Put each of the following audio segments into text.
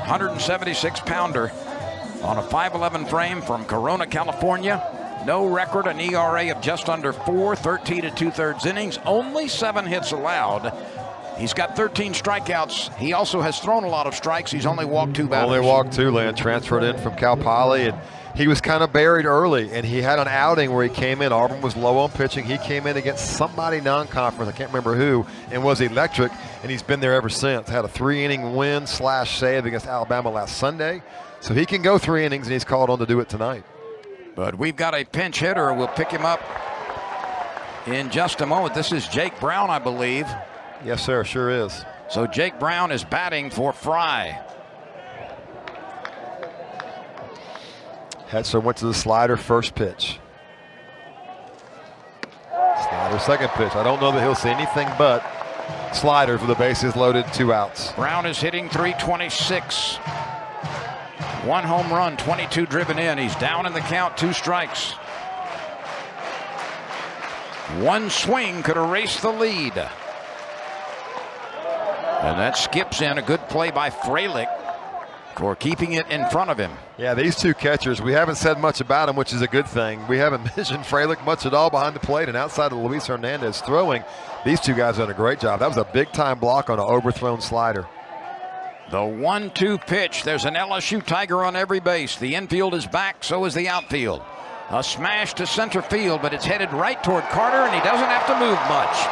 176-pounder on a 5'11 frame from Corona, California. No record, an ERA of just under 4, 13 2/3 innings, only 7 hits allowed. He's got 13 strikeouts. He also has thrown a lot of strikes. He's only walked 2 batters. Only walked 2, Lynn. Transferred in from Cal Poly, and he was kind of buried early, and he had an outing where he came in. Auburn was low on pitching. He came in against somebody non-conference, I can't remember who, and was electric, and he's been there ever since. Had a 3-inning win/save against Alabama last Sunday. So he can go 3 innings, and he's called on to do it tonight. But we've got a pinch hitter. We'll pick him up in just a moment. This is Jake Brown, I believe. Yes, sir, sure is. So Jake Brown is batting for Fry. Hetzer went to the slider first pitch. Slider second pitch. I don't know that he'll see anything but sliders with the bases loaded, 2 outs. Brown is hitting .326. 1 home run, 22 driven in. He's down in the count, 2 strikes. 1 swing could erase the lead. And that skips in. A good play by Fralick for keeping it in front of him. Yeah, these 2 catchers, we haven't said much about them, which is a good thing. We haven't mentioned Fralick much at all behind the plate, and outside of Luis Hernandez throwing, these 2 guys done a great job. That was a big-time block on an overthrown slider. The 1-2 pitch. There's an LSU Tiger on every base. The infield is back, so is the outfield. A smash to center field, but it's headed right toward Carter, and he doesn't have to move much.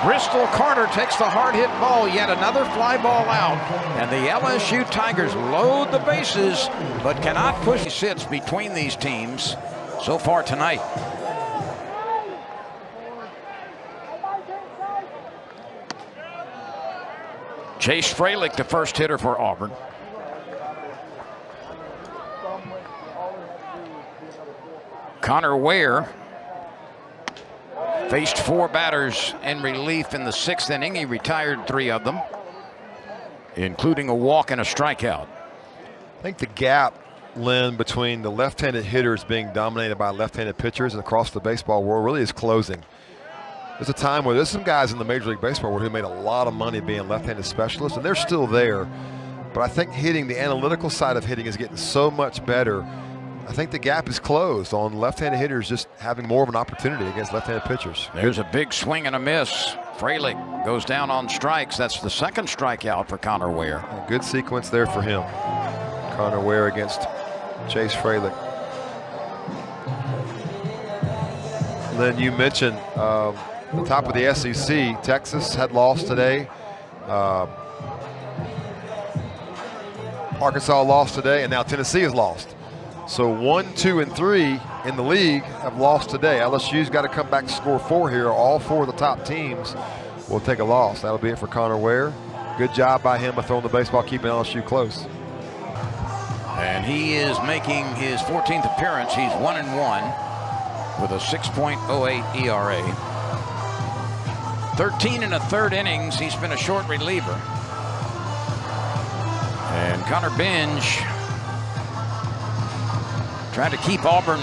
Bristol Carter takes the hard hit ball, yet another fly ball out, and the LSU Tigers load the bases but cannot push sits between these teams so far tonight. Chase Fralick, the first hitter for Auburn. Connor Ware faced 4 batters in relief in the 6th inning. He retired 3 of them, including a walk and a strikeout. I think the gap, Lynn, between the left-handed hitters being dominated by left-handed pitchers and across the baseball world really is closing. There's a time where there's some guys in the Major League Baseball world who made a lot of money being left-handed specialists, and they're still there. But I think hitting, the analytical side of hitting is getting so much better. I think the gap is closed on left-handed hitters just having more of an opportunity against left-handed pitchers. There's a big swing and a miss. Fralick goes down on strikes. That's the 2nd strikeout for Connor Ware. A good sequence there for him. Connor Ware against Chase Fralick. Lynn, you mentioned the top of the SEC. Texas had lost today. Arkansas lost today, and now Tennessee has lost. So 1, 2, and 3 in the league have lost today. LSU's got to come back to score 4 here. All 4 of the top teams will take a loss. That'll be it for Connor Ware. Good job by him of throwing the baseball, keeping LSU close. And he is making his 14th appearance. He's 1-1 with a 6.08 ERA. 13 1/3 innings. He's been a short reliever. And Connor Binge trying to keep Auburn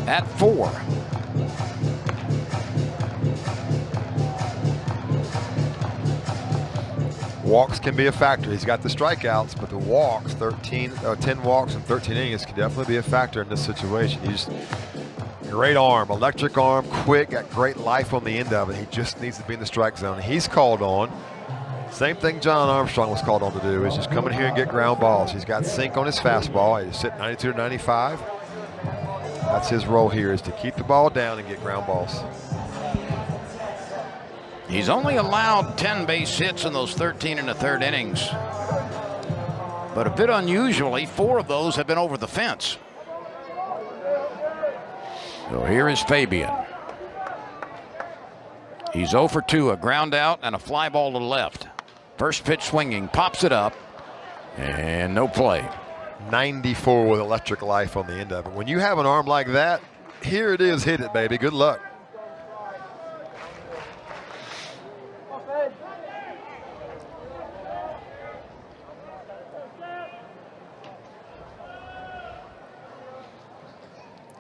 at 4. Walks can be a factor. He's got the strikeouts, but the walks, 10 walks in 13 innings, can definitely be a factor in this situation. He's great arm, electric arm, quick, got great life on the end of it. He just needs to be in the strike zone. He's called on. Same thing John Armstrong was called on to do, is just come in here and get ground balls. He's got sink on his fastball. He's sitting 92 to 95. That's his role here, is to keep the ball down and get ground balls. He's only allowed 10 base hits in those 13 1/3 innings. But a bit unusually, 4 of those have been over the fence. So here is Fabian. He's 0 for 2, a ground out and a fly ball to left. First pitch swinging, pops it up, and no play. 94 with electric life on the end of it. When you have an arm like that, here it is, hit it, baby. Good luck.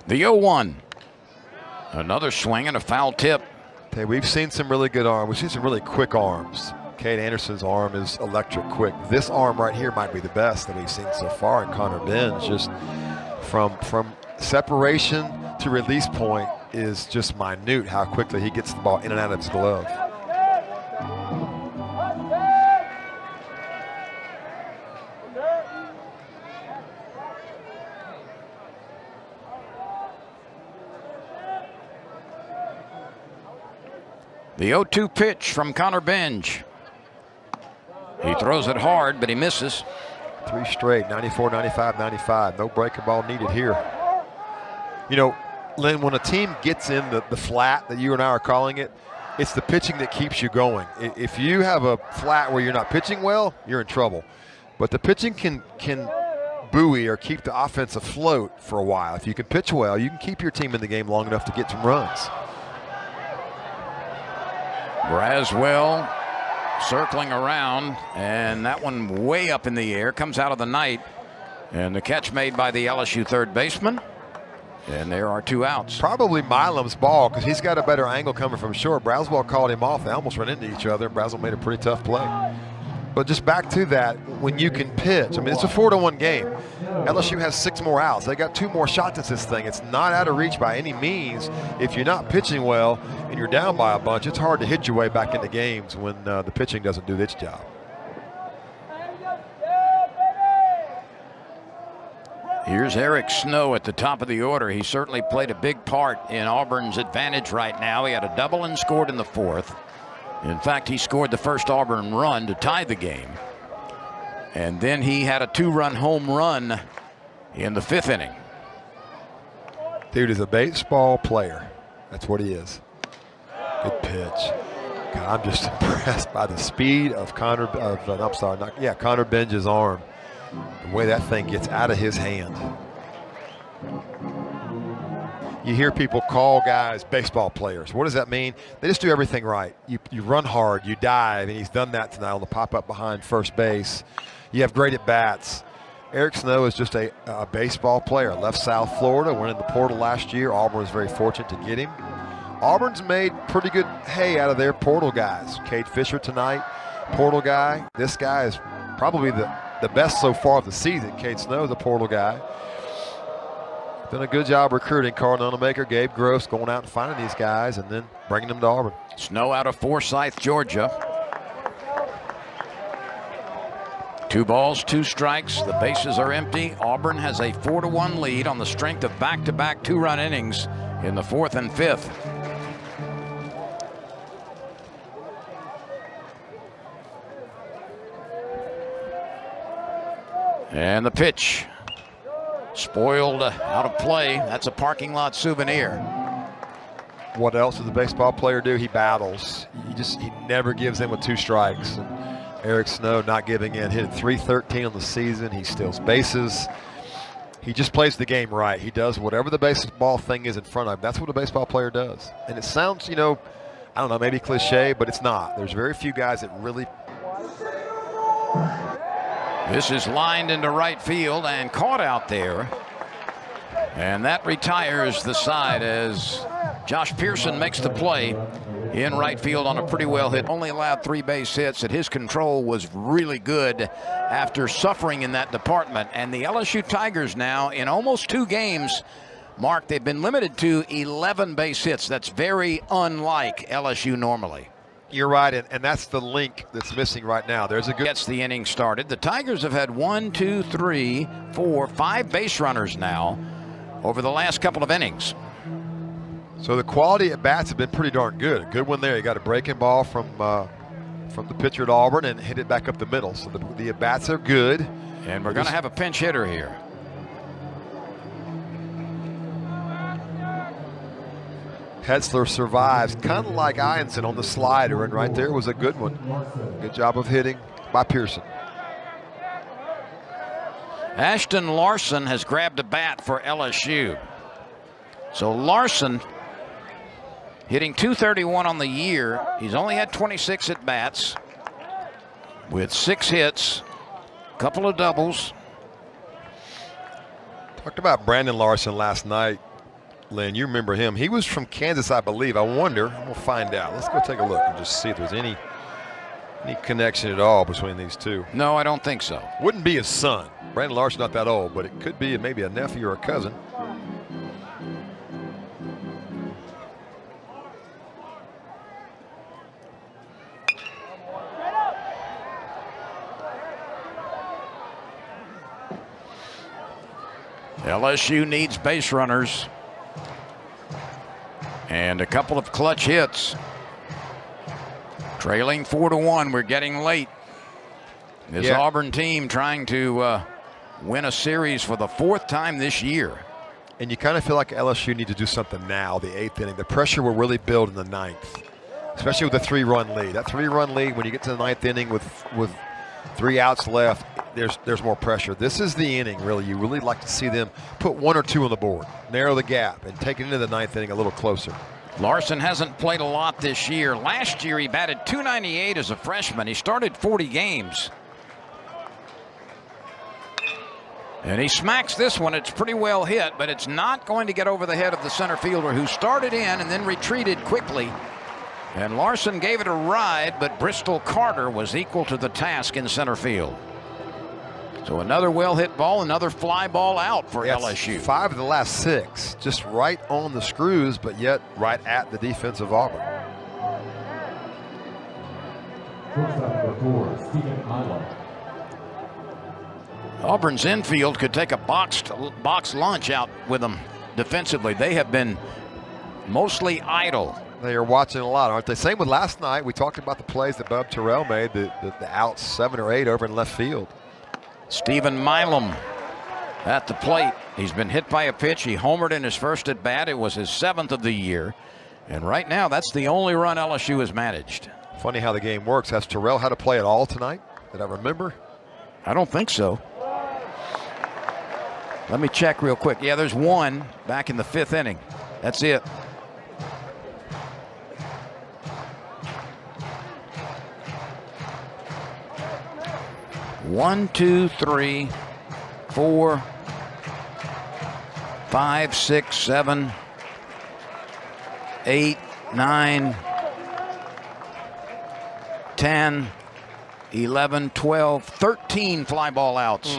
The 0-1. Another swing and a foul tip. Okay, we've seen some really good arms. We've seen some really quick arms. Cade Anderson's arm is electric quick. This arm right here might be the best that we've seen so far in Connor Benj. Just from separation to release point is just minute how quickly he gets the ball in and out of his glove. The 0-2 pitch from Connor Benj. He throws it hard, but he misses. 3 straight, 94, 95, 95. No breaking ball needed here. You know, Lynn, when a team gets in the flat that you and I are calling it, it's the pitching that keeps you going. If you have a flat where you're not pitching well, you're in trouble. But the pitching can buoy or keep the offense afloat for a while. If you can pitch well, you can keep your team in the game long enough to get some runs. Braswell circling around, and that one way up in the air, comes out of the night, and the catch made by the LSU third baseman, and there are 2 outs. Probably Milam's ball because he's got a better angle coming from short. Braswell called him off. They almost ran into each other. Braswell made a pretty tough play. But just back to that, when you can pitch, I mean, it's a 4-1 game. LSU has 6 more outs. They got 2 more shots at this thing. It's not out of reach by any means. If you're not pitching well and you're down by a bunch, it's hard to hit your way back into games when the pitching doesn't do its job. Here's Eric Snow at the top of the order. He certainly played a big part in Auburn's advantage right now. He had a double and scored in the 4th. In fact, he scored the first Auburn run to tie the game. And then he had a 2-run home run in the 5th inning. Dude is a baseball player. That's what he is. Good pitch. God, I'm just impressed by the speed of Connor Benj's arm. The way that thing gets out of his hand. You hear people call guys baseball players. What does that mean? They just do everything right. You run hard, you dive, and he's done that tonight on the pop-up behind first base. You have great at-bats. Eric Snow is just a baseball player. Left South Florida, went in the portal last year. Auburn was very fortunate to get him. Auburn's made pretty good hay out of their portal guys. Cade Fisher tonight, portal guy. This guy is probably the best so far of the season. Cade Snow, the portal guy. Done a good job recruiting. Carl Nonemaker, Gabe Gross going out and finding these guys and then bringing them to Auburn. Snow out of Forsyth, Georgia. 2 balls, 2 strikes. The bases are empty. Auburn has a 4-1 lead on the strength of back-to-back 2-run innings in the 4th and 5th. And the pitch. Spoiled out of play. That's a parking lot souvenir. What else does a baseball player do? He battles. He never gives in with 2 strikes. And Eric Snow not giving in. Hit .313 on the season. He steals bases. He just plays the game right. He does whatever the baseball thing is in front of him. That's what a baseball player does. And it sounds, I don't know, maybe cliche, but it's not. There's very few guys that really. This is lined into right field and caught out there. And that retires the side as Josh Pearson makes the play in right field on a pretty well hit. Only allowed 3 base hits, and his control was really good after suffering in that department. And the LSU Tigers now, in almost 2 games, Mark, they've been limited to 11 base hits. That's very unlike LSU normally. You're right, and that's the link that's missing right now. There's a good. Gets the inning started. The Tigers have had 1, 2, 3, 4, 5 base runners now over the last couple of innings. So the quality at bats have been pretty darn good. A good one there. He got a breaking ball from the pitcher at Auburn and hit it back up the middle. So the at bats are good. And we're going to have a pinch hitter here. Hetzler survives, kind of like Ianson on the slider, and right there was a good one. Good job of hitting by Pearson. Ashton Larson has grabbed a bat for LSU. So Larson hitting .231 on the year. He's only had 26 at bats with 6 hits, a couple of doubles. Talked about Brandon Larson last night. Lynn, you remember him. He was from Kansas, I believe. I wonder. We'll find out. Let's go take a look and just see if there's any Any connection at all between these two? No, I don't think so. Wouldn't be his son. Brandon Larson's not that old, but it could be maybe a nephew or a cousin. LSU needs base runners and a couple of clutch hits. Trailing 4-1, we're getting late. This Auburn team trying to win a series for the 4th time this year. And you kind of feel like LSU need to do something now, the 8th inning. The pressure will really build in the 9th, especially with a 3-run lead. That 3-run lead, when you get to the 9th inning with 3 outs left, there's more pressure. This is the inning, really. You really like to see them put 1 or 2 on the board, narrow the gap, and take it into the 9th inning a little closer. Larson hasn't played a lot this year. Last year he batted .298 as a freshman. He started 40 games. And he smacks this one. It's pretty well hit, but it's not going to get over the head of the center fielder, who started in and then retreated quickly. And Larson gave it a ride, but Bristol Carter was equal to the task in center field. So another well-hit ball, another fly ball out for LSU. 5 of the last 6, just right on the screws, but yet right at the defense of Auburn. Auburn's infield could take a box lunch out with them defensively. They have been mostly idle. They are watching a lot, aren't they? Same with last night. We talked about the plays that Bub Terrell made, the outs 7 or 8 over in left field. Stephen Milam at the plate. He's been hit by a pitch. He homered in his first at bat. It was his 7th of the year. And right now, that's the only run LSU has managed. Funny how the game works. Has Terrell had to play at all tonight? Did I remember? I don't think so. Let me check real quick. Yeah, there's one back in the 5th inning. That's it. One, two, three, 4, 5, 6, 7, 8, 9, 10, 11, 12, 13 fly ball outs.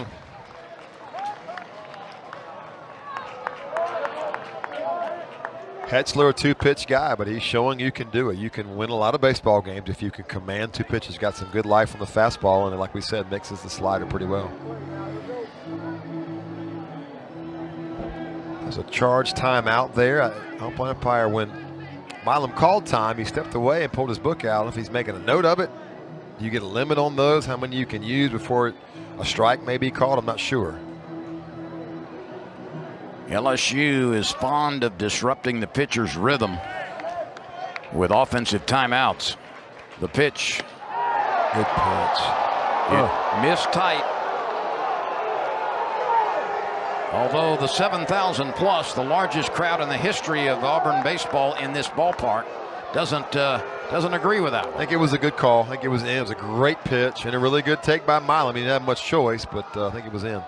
Hetzler, a 2-pitch guy, but he's showing you can do it. You can win a lot of baseball games if you can command 2 pitches. Got some good life on the fastball, and like we said, mixes the slider pretty well. There's a charge timeout there. Umpire, when Milam called time, he stepped away and pulled his book out. If he's making a note of it, do you get a limit on those? How many you can use before a strike may be called? I'm not sure. LSU is fond of disrupting the pitcher's rhythm with offensive timeouts. The pitch. Good pitch. It missed tight. Although the 7,000 plus, the largest crowd in the history of Auburn baseball in this ballpark, doesn't agree with that. I think it was a good call. I think it was in. It was a great pitch and a really good take by Milam. He didn't have much choice, but I think it was in.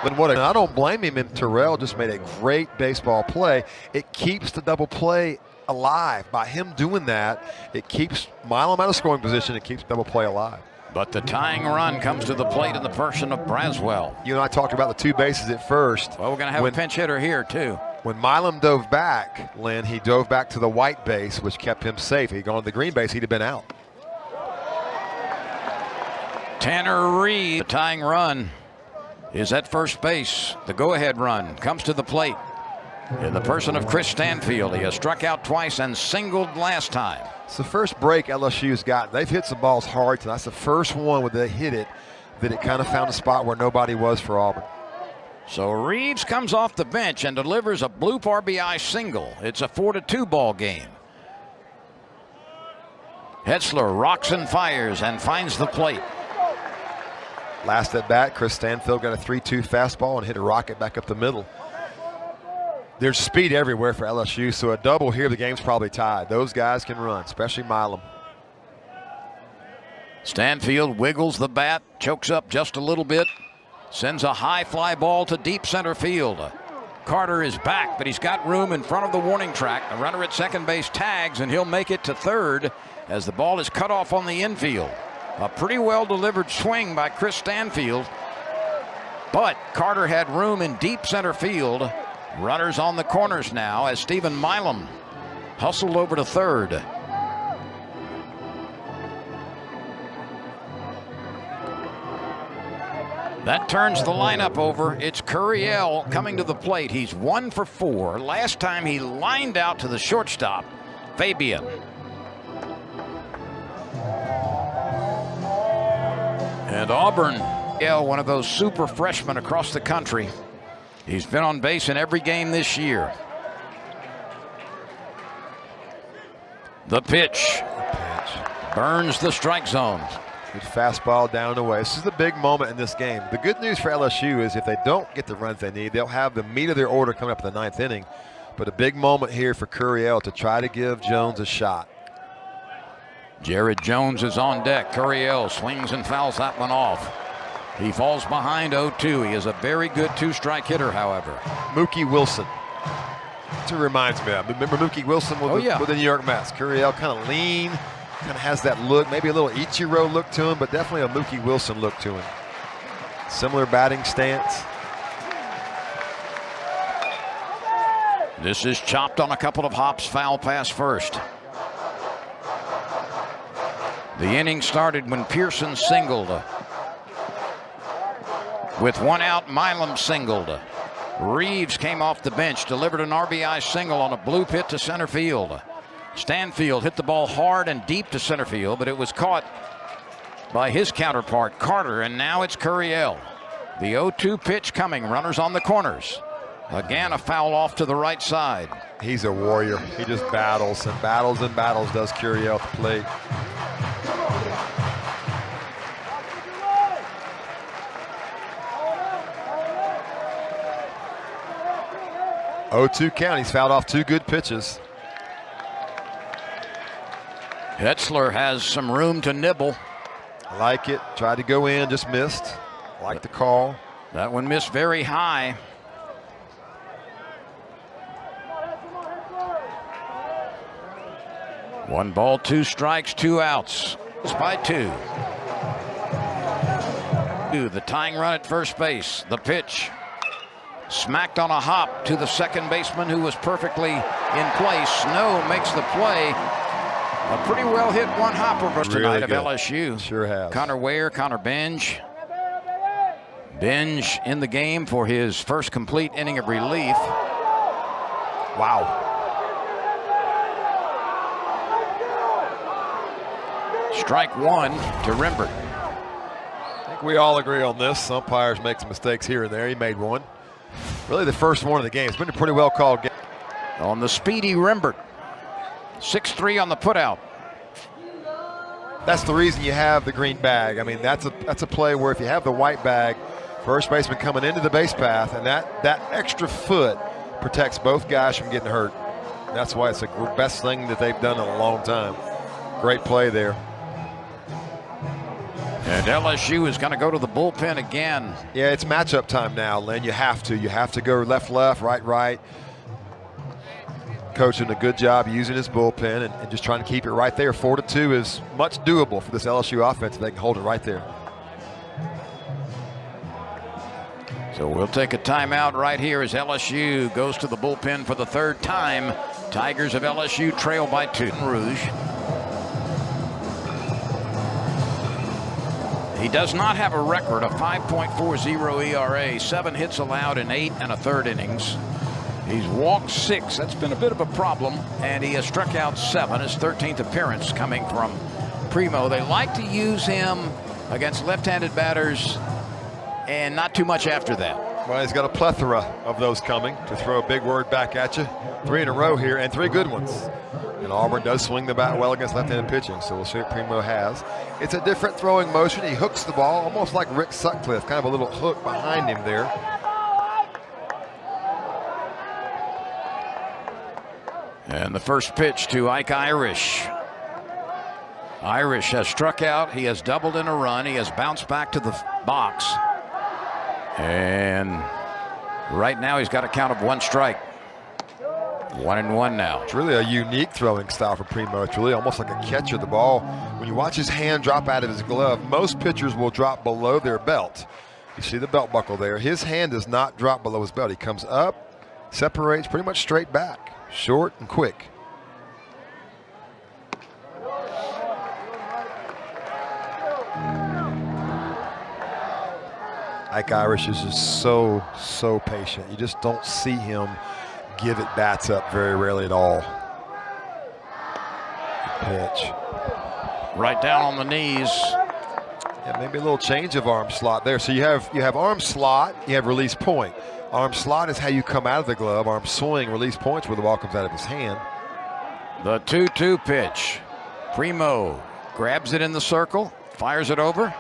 But I don't blame him. And Terrell just made a great baseball play. It keeps the double play alive. By him doing that, it keeps Milam out of scoring position. It keeps double play alive. But the tying run comes to the plate in the person of Braswell. You and I talked about the 2 bases at first. Well, we're going to have a pinch hitter here, too. When Milam dove back, Lynn, he dove back to the white base, which kept him safe. He'd gone to the green base, he'd have been out. Tanner Reed, the tying run, is at first base. The go-ahead run comes to the plate in the person of Chris Stanfield. He has struck out twice and singled last time. It's the first break LSU's got. They've hit some balls hard, so that's the first one where they hit it that it kind of found a spot where nobody was for Auburn. So Reeves comes off the bench and delivers a bloop RBI single. It's a 4-2 ball game. Hetzler rocks and fires and finds the plate. Last at bat, Chris Stanfield got a 3-2 fastball and hit a rocket back up the middle. There's speed everywhere for LSU, so a double here, the game's probably tied. Those guys can run, especially Milam. Stanfield wiggles the bat, chokes up just a little bit, sends a high fly ball to deep center field. Carter is back, but he's got room in front of the warning track. The runner at second base tags, and he'll make it to third as the ball is cut off on the infield. A pretty well delivered swing by Chris Stanfield, but Carter had room in deep center field. Runners on the corners now as Stephen Milam hustled over to third. That turns the lineup over. It's Curiel coming to the plate. He's 1 for 4. Last time he lined out to the shortstop, Fabian. And Auburn, one of those super freshmen across the country. He's been on base in every game this year. The pitch. Burns the strike zone. Good fastball down and away. This is the big moment in this game. The good news for LSU is if they don't get the runs they need, they'll have the meat of their order coming up in the 9th inning. But a big moment here for Curiel to try to give Jones a shot. Jared Jones is on deck. Curiel swings and fouls that one off. He falls behind 0-2. He is a very good two-strike hitter, however. Mookie Wilson. That's what it reminds me of. Remember Mookie Wilson with the New York Mets? Curiel kind of lean, kind of has that look, maybe a little Ichiro look to him, but definitely a Mookie Wilson look to him. Similar batting stance. This is chopped on a couple of hops, foul pass first. The inning started when Pearson singled. With one out, Milam singled. Reeves came off the bench, delivered an RBI single on a blue pit to center field. Stanfield hit the ball hard and deep to center field, but it was caught by his counterpart, Carter, and now it's Curiel. The 0-2 pitch coming, runners on the corners. Again, a foul off to the right side. He's a warrior. He just battles and battles and battles, does Curiel at the plate. 0-2 count. He's fouled off 2 good pitches. Hetzler has some room to nibble. I like it. Tried to go in, just missed. Like the call. That one missed very high. One ball, 2 strikes, 2 outs. It's by 2. The tying run at first base. The pitch. Smacked on a hop to the second baseman who was perfectly in place. Snow makes the play. A pretty well hit one hopper for tonight of LSU. Sure has. Connor Ware, Connor Benge. Benge in the game for his first complete inning of relief. Wow. Strike 1 to Rembert. I think we all agree on this. Umpires make some mistakes here and there. He made one. Really the first one of the game. It's been a pretty well called game. On the speedy Rembert. 6-3 on the putout. That's the reason you have the green bag. I mean, that's a play where if you have the white bag, first baseman coming into the base path, and that extra foot protects both guys from getting hurt. That's why it's the best thing that they've done in a long time. Great play there. And LSU is going to go to the bullpen again. Yeah, it's matchup time now, Len. You have to go left, right. Coach doing a good job using his bullpen and just trying to keep it right there. 4-2 is much doable for this LSU offense if they can hold it right there. So we'll take a timeout right here as LSU goes to the bullpen for the 3rd time. Tigers of LSU trail by 2. Rouge. He does not have a record of 5.40 ERA, 7 hits allowed in 8 1/3 innings. He's walked 6. That's been a bit of a problem, and he has struck out 7. His 13th appearance coming from Primo. They like to use him against left-handed batters, and not too much after that. Well, he's got a plethora of those coming, to throw a big word back at you. 3 in a row here, and 3 good ones. And Auburn does swing the bat well against left-handed pitching, so we'll see what Primo has. It's a different throwing motion. He hooks the ball almost like Rick Sutcliffe, kind of a little hook behind him there. And the first pitch to Ike Irish. Irish has struck out. He has doubled in a run. He has bounced back to the box. And Right now he's got a count of 1 strike. 1-1 now. It's really a unique throwing style for Primo. It's really almost like a catcher. The ball, when you watch his hand drop out of his glove, most pitchers will drop below their belt. You see the belt buckle there. His hand does not drop below his belt. He comes up, separates pretty much straight back, short and quick. Ike Irish is just so patient. You just don't see him give it bats up very rarely at all. Pitch. Right down on the knees. Yeah, maybe a little change of arm slot there. So you have arm slot, you have release point. Arm slot is how you come out of the glove. Arm swing, release point's where the ball comes out of his hand. The 2-2 pitch. Primo grabs it in the circle, fires it over.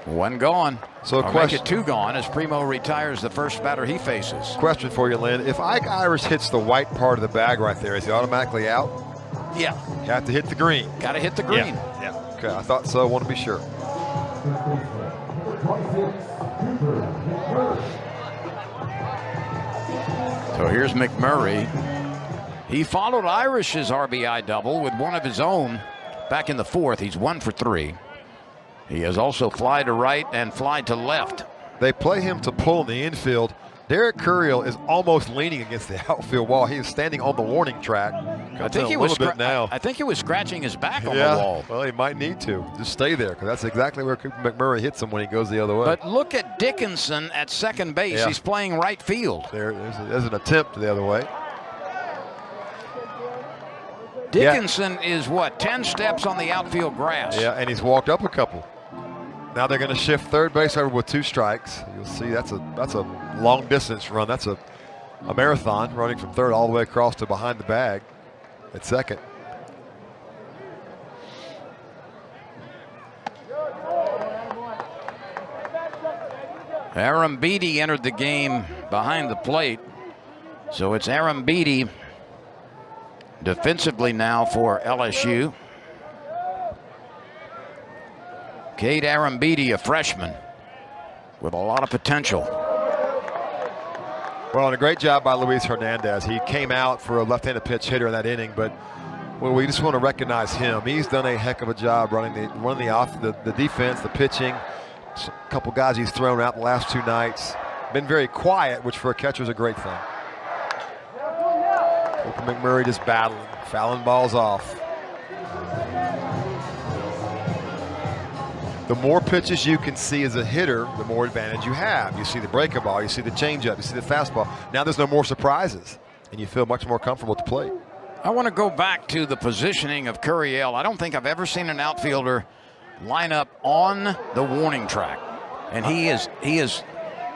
1 gone. So Or make it 2 gone as Primo retires the first batter he faces. Question for you, Lynn. If Ike Irish hits the white part of the bag right there, is he automatically out? Yeah. You have to hit the green. Got to hit the green. Yeah. Okay, I thought so. I want to be sure. So here's McMurray. He followed Irish's RBI double with one of his own back in the 4th. He's 1 for 3. He has also fly to right and fly to left. They play him to pull in the infield. Derek Curiel is almost leaning against the outfield wall. He is standing on the warning track. I think he was scratching his back on the wall. Well, he might need to. Just stay there, because that's exactly where Cooper McMurray hits him when he goes the other way. But look at Dickinson at second base. Yeah. He's playing right field. There's an attempt the other way. Dickinson is what, 10 steps on the outfield grass. Yeah, and he's walked up a couple. Now they're going to shift third base over with 2 strikes. You'll see that's a long distance run. That's a marathon, running from third all the way across to behind the bag at second. Aram Beatty entered the game behind the plate. So it's Aram Beatty defensively now for LSU. Cade Arambidi, a freshman with a lot of potential. Well, and a great job by Luis Hernandez. He came out for a left-handed pitch hitter in that inning, but we just want to recognize him. He's done a heck of a job running the defense, the pitching. A couple guys he's thrown out the last 2 nights. Been very quiet, which for a catcher is a great thing. Cooper McMurray just battling, fouling balls off. The more pitches you can see as a hitter, the more advantage you have. You see the breaking ball, you see the changeup, you see the fastball. Now there's no more surprises, and you feel much more comfortable at the plate. I want to go back to the positioning of Curiel. I don't think I've ever seen an outfielder line up on the warning track, and he is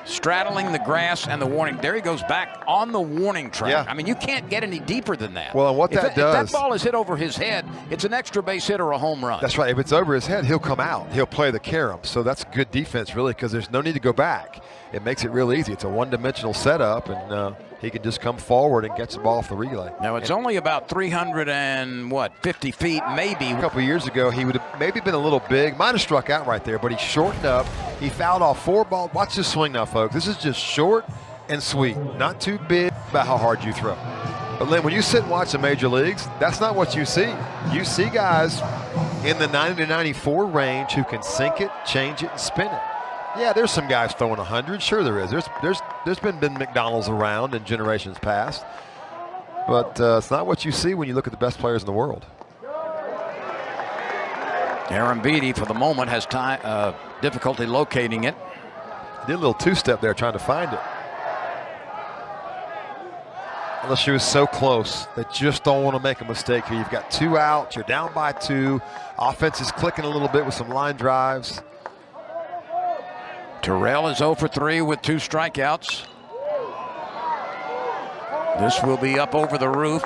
straddling the grass and the warning. There he goes back on the warning track. Yeah. I mean, you can't get any deeper than that. Well, and what that does, if that ball is hit over his head, it's an extra base hit or a home run. That's right. If it's over his head, he'll come out. He'll play the carom. So that's good defense, really, because there's no need to go back. It makes it real easy. It's a one-dimensional setup, and he can just come forward and catch the ball off the relay. Now, it's only about 350 feet, maybe. A couple of years ago, he would have maybe been a little big. Might have struck out right there, but he shortened up. He fouled off 4 balls. Watch this swing now, folks. This is just short and sweet. Not too big about how hard you throw. But Lynn, when you sit and watch the major leagues, that's not what you see. You see guys in the 90 to 94 range who can sink it, change it, and spin it. Yeah, there's some guys throwing 100. Sure there is. There's been Ben McDonald's around in generations past. But it's not what you see when you look at the best players in the world. Aram Beatty, for the moment, has difficulty locating it. Did a little 2-step there trying to find it. LSU is so close. They just don't want to make a mistake here. You've got 2 outs. You're down by 2. Offense is clicking a little bit with some line drives. Terrell is 0 for 3 with 2 strikeouts. This will be up over the roof.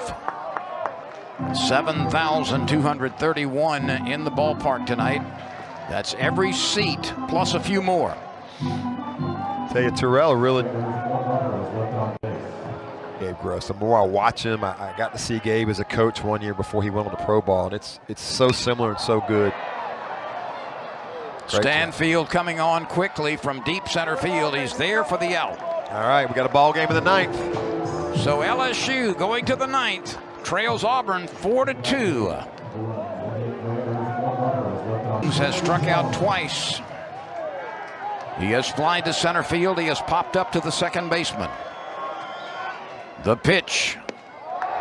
7,231 in the ballpark tonight. That's every seat plus a few more. Tell you, Terrell really. Gabe Gross. The more I watch him, I got to see Gabe as a coach 1 year before he went on the pro ball, and it's so similar and so good. Stanfield coming on quickly from deep center field. He's there for the out. All right, we got a ball game in the ninth. So LSU going to the ninth trails Auburn 4-2. Has struck out twice. He has flied to center field. He has popped up to the second baseman. The pitch.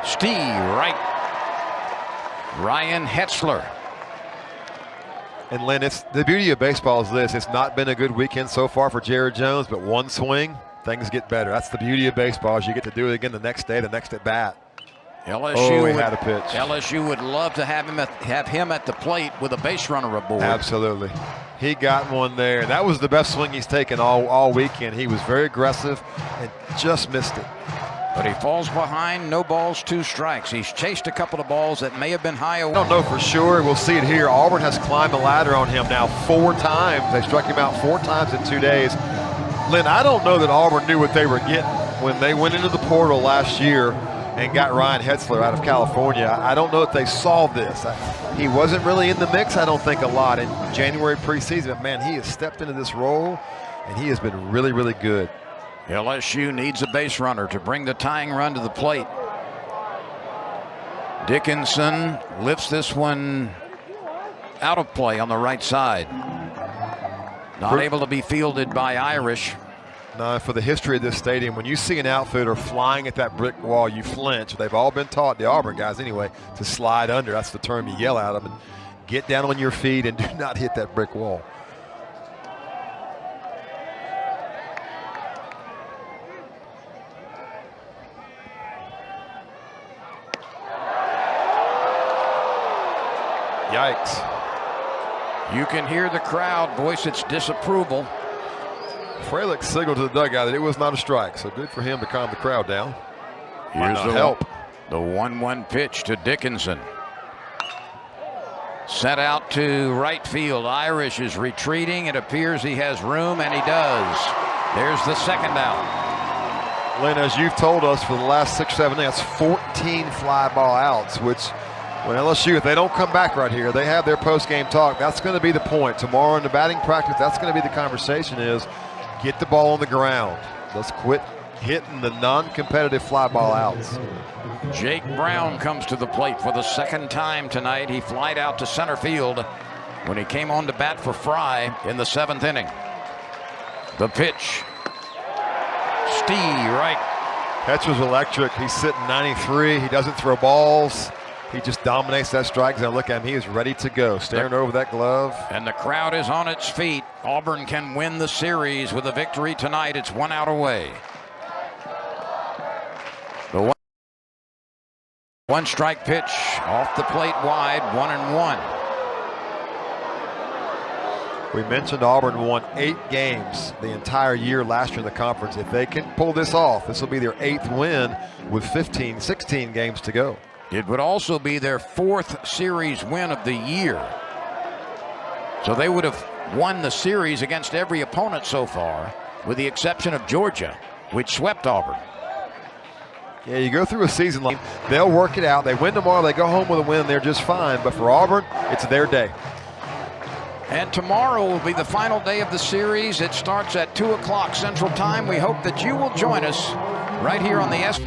Steve right. Ryan Hetzler. And Lynn, it's the beauty of baseball is this. It's not been a good weekend so far for Jared Jones, but one swing, things get better. That's the beauty of baseball is you get to do it again the next day, the next at bat. LSU had a pitch. LSU would love to have him at the plate with a base runner aboard. Absolutely. He got one there. That was the best swing he's taken all weekend. He was very aggressive and just missed it. But he falls behind, no balls, 2 strikes. He's chased a couple of balls that may have been high away. I don't know for sure. We'll see it here. Auburn has climbed the ladder on him now 4 times. They struck him out 4 times in 2 days. Lynn, I don't know that Auburn knew what they were getting when they went into the portal last year and got Ryan Hetzler out of California. I don't know if they saw this. He wasn't really in the mix, I don't think, a lot in January preseason. But, man, he has stepped into this role, and he has been really, really good. LSU needs a base runner to bring the tying run to the plate. Dickinson lifts this one out of play on the right side. Not able to be fielded by Irish. No, for the history of this stadium, when you see an outfielder flying at that brick wall, you flinch. They've all been taught, the Auburn guys anyway, to slide under. That's the term you yell at them. And get down on your feet and do not hit that brick wall. Yikes. You can hear the crowd voice its disapproval. Frelick signaled to the dugout that it was not a strike, so good for him to calm the crowd down. Here's the help. The 1-1 pitch to Dickinson. Sent out to right field. Irish is retreating. It appears he has room, and he does. There's the second out. Lynn, as you've told us for the last 6-7 days, that's 14 fly ball outs, which when LSU, if they don't come back right here, they have their post-game talk. That's going to be the point. Tomorrow in the batting practice, that's going to be the conversation is get the ball on the ground. Let's quit hitting the non-competitive fly ball outs. Jake Brown comes to the plate for the second time tonight. He flied out to center field when he came on to bat for Fry in the 7th inning. The pitch. Steve right. Hetzler's electric. He's sitting 93. He doesn't throw balls. He just dominates that strike. As I look at him, he is ready to go. Staring over that glove. And the crowd is on its feet. Auburn can win the series with a victory tonight. It's 1 out away. The 1 strike pitch off the plate wide, 1-1. We mentioned Auburn won 8 games the entire year last year in the conference. If they can pull this off, this will be their 8th win with 16 games to go. It would also be their 4th series win of the year. So they would have won the series against every opponent so far, with the exception of Georgia, which swept Auburn. Yeah, you go through a season like they'll work it out. They win tomorrow, they go home with a win, they're just fine. But for Auburn, it's their day. And tomorrow will be the final day of the series. It starts at 2 o'clock Central Time. We hope that you will join us right here on the S.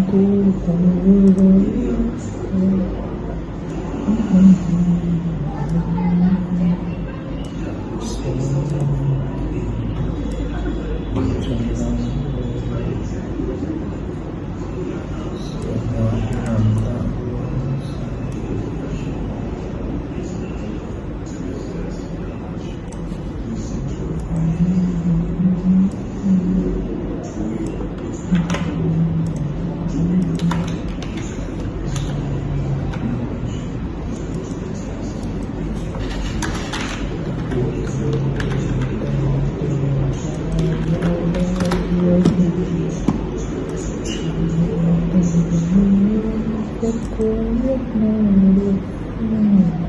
Hãy subscribe cho kênh Ghiền Mì Gõ để không bỏ lỡ những video hấp dẫn.